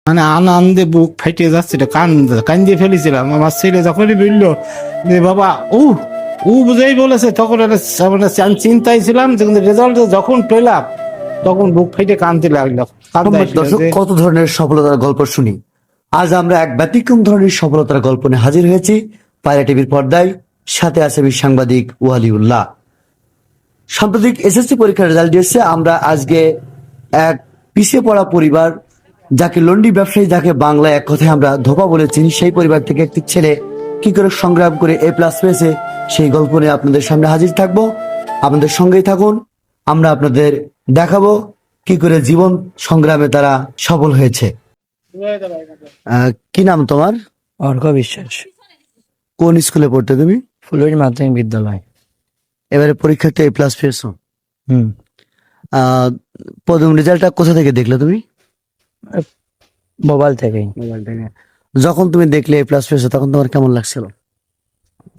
মানে আনন্দে বুক ফাইটে যাচ্ছিল, কান্দিয়ে ফেলেছিলাম। আমার ছেলে যখনই বললো যে বাবা ও ও বুঝেই বলেছে, তখন মানে আমি চিন্তায় ছিলাম যে রেজাল্ট যখন পেলাম তখন বুক ফাইটে কাঁদতে লাগলো। কান্দতে সম্মানিত আসলো দর্শক, যে কত ধরনের সফলতার গল্প শুনি। আজ আমরা এক ব্যতিক্রম ধরনের সফলতার গল্প নিয়ে হাজির হয়েছি পায়রা টিভির পর্দায়। সাথে আছে আমি সাংবাদিক ওয়ালিউল্লাহ। সাম্প্রতিক এসএসসি পরীক্ষার রেজাল্ট দিয়েছে। আমরা আজকে এক পিছিয়ে পড়া পরিবার, যাকে লন্ডি ব্যবসায়ী, যাকে বাংলায় এক কথায় আমরা ধোপা বলে চিনি, সেই পরিবার থেকে একটি ছেলে কি করে সংগ্রাম করে এ প্লাস পেয়েছে, সেই গল্প নিয়ে আপনাদের সামনে হাজির থাকবো। আপনাদের সঙ্গেই থাকুন, আমরা আপনাদের দেখাবো কি করে জীবন সংগ্রামে তারা সফল হয়েছে। কি নাম তোমার? অর্ঘ বিশ্বাস, কোন স্কুলে পড়তে তুমি? ফুলবাড়ি মাধ্যমিক বিদ্যালয়। এবারে পরীক্ষাতে এ প্লাস পেয়েছো। হুম। প্রথম রেজাল্টটা কোথা থেকে দেখলে তুমি? মোবাইল থেকেই। মোবাইল থেকে। যখন তুমি দেখলে এ প্লাস পেয়েছো তখন তোমার কেমন লাগছিল?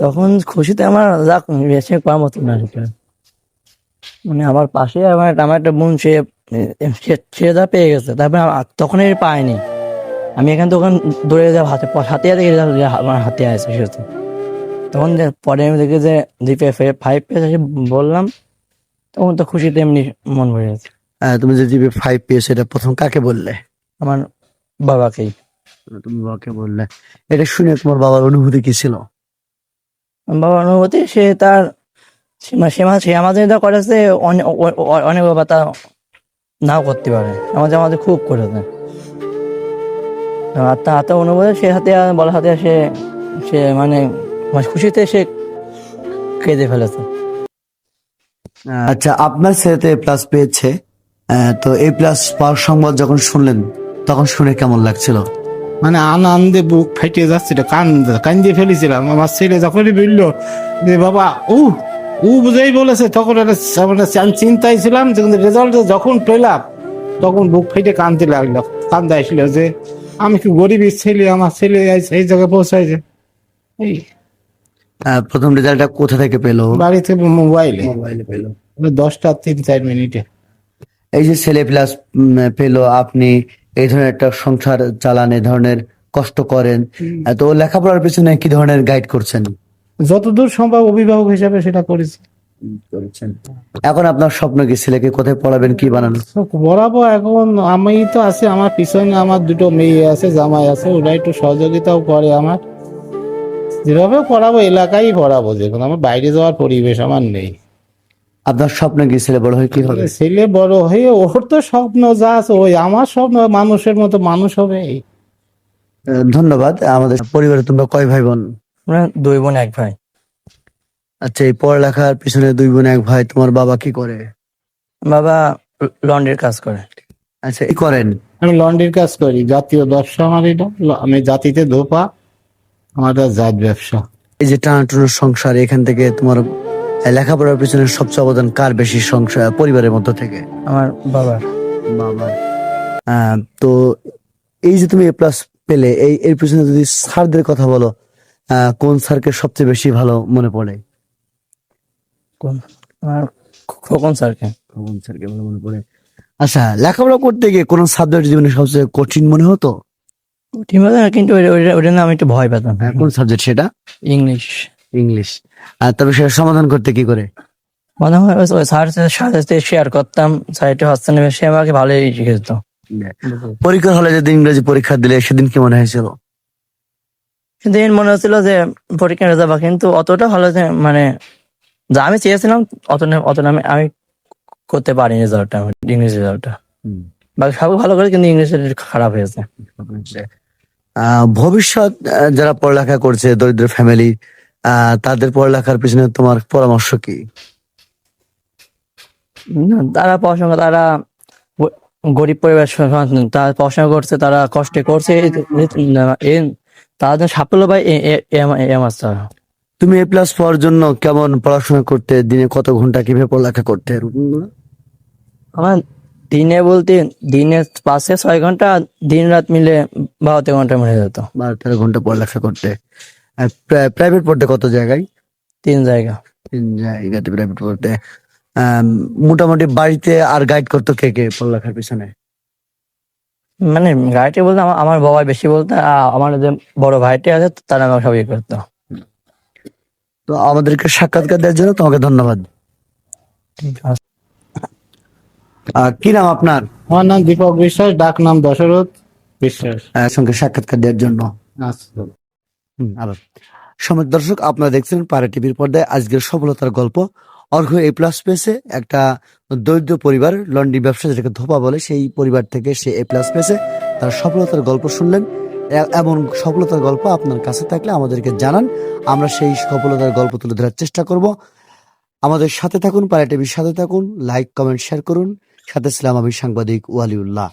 তখন খুশিতে আমার যাক বেশি কম হতো না সেটা। মানে আমার পাশে আমার একটা বোন, সে যা পেয়ে গেছে, তারপরে তখন এর পায়নি। আমি এখান থেকে ওখানে দৌড়ে যাব, হাতে দেখে আমার হাতে আসে সেহেতু। তখন পরে আমি দেখি যে জিপে 5 পেয়েছে, বললাম, তখন তো খুশিতে এমনি মন ভরে গেছে। তুমি যে জিপি 5 পেয়েছো, এটা প্রথম কাকে বললে? আমার বাবাকেই। তুমি বাবাকে বললে। এটা শুনে তোমার বাবার অনুভূতি কি ছিল? বাবার অনুভূতি, সে তার সে আমাদের যা করেছে, অনেক বাবা তা নাও করতে পারে, আমাদের খুব করেছে। আর তার অনুভূতি, সে হাতে বলার হাতে সে সে মানে খুশিতে সে কেঁদে ফেলেছে। আচ্ছা, আপনার ছেলেতে এ প্লাস পেয়েছে, তো এ প্লাস পাওয়ার সংবাদ যখন শুনলেন তখন শুনে কেমন লাগছিল? মানে আনন্দে বুক ফাইটে যাচ্ছিল, কান্দিয়ে ফেলেছিলাম। আমার ছেলে যখনই বললো যে বাবা ও ও বুঝেই বলেছে, তখন মানে আমি চিন্তায় ছিলাম যে রেজাল্ট যখন পেলাম তখন বুক ফাইটে কাঁদতে লাগলো। কান্দতে আসলো যে আমি কি গরিবের ছেলে, আমার ছেলে এই জায়গায় পৌঁছাইছে। এই প্রথম রেজাল্টটা কোথা থেকে পেলো? বাড়িতে মোবাইলে মোবাইলে পেলো। 10টা 3-4 মিনিটে। এই যে ছেলে প্লাস পেলো, আপনি এই ধরনের একটা সংসার চালান, এই ধরনের কষ্ট করেন, তো লেখাপড়ার পিছনে কি ধরনের গাইড করছেন? যতদূর সম্ভব অভিভাবক হিসাবে সেটা করেছি। এখন আপনার স্বপ্ন কি? ছেলেকে কোথায় পড়াবেন, কি বানানো? পড়াবো এখন, আমি তো আছি, আমার পিছনে আমার 2টো মেয়ে আছে, জামাই আছে, ওরা একটু সহযোগিতাও করে আমার। যেভাবে পড়াবো এলাকায় পড়াবো, যেখানে আমার বাইরে যাওয়ার পরিবেশ আমার নেই। আপনার স্বপ্ন কি? ছেলে বড় হয়ে কি হবে? ছেলে বড় হয়ে ওর তো স্বপ্ন যা আছে, ওই আমার স্বপ্ন মানুষের মতো মানুষ হবে। ধন্যবাদ। আমাদের পরিবারে তোমরা কয় ভাই বোন? আমরা 2 বোন 1 ভাই। আচ্ছা, এই পড়ালেখার পিছনে 2 বোন 1 ভাই, তোমার বাবা কি করে? বাবা লন্ড্রির কাজ করে। আচ্ছা, কি করেন? আমি লন্ড্রির কাজ করি, জাতীয় ব্যবসা আমার এটা। আমি জাতিতে ধোপা, আমার এটা জাত ব্যবসা। এই যে টানাটুনোর সংসার, এখান থেকে তোমার লেখাপড়ার পিছনে সবচেয়ে অবদান কার বেশি সংসার পরিবারের মধ্য থেকে? আমার বাবার। বাবার। তো এই যে তুমি এ প্লাস পেলে, এর পিছনে যদি স্যারদের কথা বলো, কোন স্যারকে সবচেয়ে বেশি ভালো মনে পড়ে? কোন? আমার খোকন স্যারকে। কোন স্যারকে ভালো মনে পড়ে? আচ্ছা, লেখাপড়া করতে গিয়ে কোন সাবজেক্ট জীবনে সবচেয়ে কঠিন মনে হতো? ঠিক আছে, কিন্তু ওটা না আমি একটু ভয় পেতাম। কোন সাবজেক্ট সেটা? ইংলিশ। ইংলিশ। আর তবে সেটা সমাধান করতে কি করে? মনে হয় ওই স্যারের সাথে শেয়ার করতাম, স্যার একটু হচ্ছে না, সে আমাকে ভালোই শিখে দিত। পরীক্ষার হলে যেদিন ইংরেজি পরীক্ষা দিলে সেদিন কি মনে হয়েছিল? সেদিন মনে হচ্ছিল যে পরীক্ষা যাবো, কিন্তু অতটা ভালো মানে যা আমি চেয়েছিলাম অতটা আমি করতে পারিনি রেজাল্টটা, ইংলিশ রেজাল্টটা। বাকি সব ভালো করে, কিন্তু ইংলিশ খারাপ হয়েছে। ভবিষ্যৎ যারা পড়ালেখা করছে, দরিদ্র ফ্যামিলি, তাদের পড়ালেখার পিছনে তোমার পরামর্শ কি? তারা পড়াশোনা, তারা গরিব পরিবার, তারা পড়াশোনা করছে, তারা কষ্টে করছে, তাদের সাফল্য পায় আমার তারা। তুমি এ প্লাস পাওয়ার জন্য কেমন পড়াশোনা করতে? দিনে কত ঘন্টা কিভাবে পড়ালেখা করতে? আমার দিনে 5 থেকে 6 ঘন্টা, দিন রাত মিলে 12-13 ঘন্টা মনে যেত। 12-13 ঘন্টা পড়ালেখা করতে। প্রাইভেট পড়তে কত জায়গায়? 3 জায়গা। 3 জায়গাতে প্রাইভেট পড়তে। মোটামুটি বাড়িতে আর গাইড করতো কে কে পড়ালেখার পিছনে? মানে গাড়িটি বলতে আমার বাবা বেশি বলতে, আমার যে বড় ভাইটি আছে তারা আমাকে সব ইয়ে করতো। তো আমাদেরকে সাক্ষাৎকার দেওয়ার জন্য তোমাকে ধন্যবাদ। ঠিক আছে। কি নাম আপনার? আমার নাম দীপক বিশ্বাস, ডাক নাম দশরথ বিশ্বাস। সঙ্গে সাক্ষাৎকার দেওয়ার জন্য আচ্ছা। আবার সমাজ দর্শক, আপনারা দেখছেন পায়রা টিভির পর্দায় আজকের সফলতার গল্প। অর্ঘ্য এ প্লাস পেয়েছে, একটা দরিদ্র পরিবার, লন্ড্রি ব্যবসা যেটাকে ধোপা বলে, সেই পরিবার থেকে সে এ প্লাস পেয়েছে। তার সফলতার গল্প শুনলেন। এমন সফলতার গল্প আপনার কাছে থাকলে আমাদেরকে জানান, আমরা সেই সফলতার গল্প তুলে ধরার চেষ্টা করব। আমাদের সাথে থাকুন, পায়রা টিভির সাথে থাকুন, লাইক কমেন্ট শেয়ার করুন। সাথে ছিলাম আমি সাংবাদিক ওয়ালিউল্লাহ।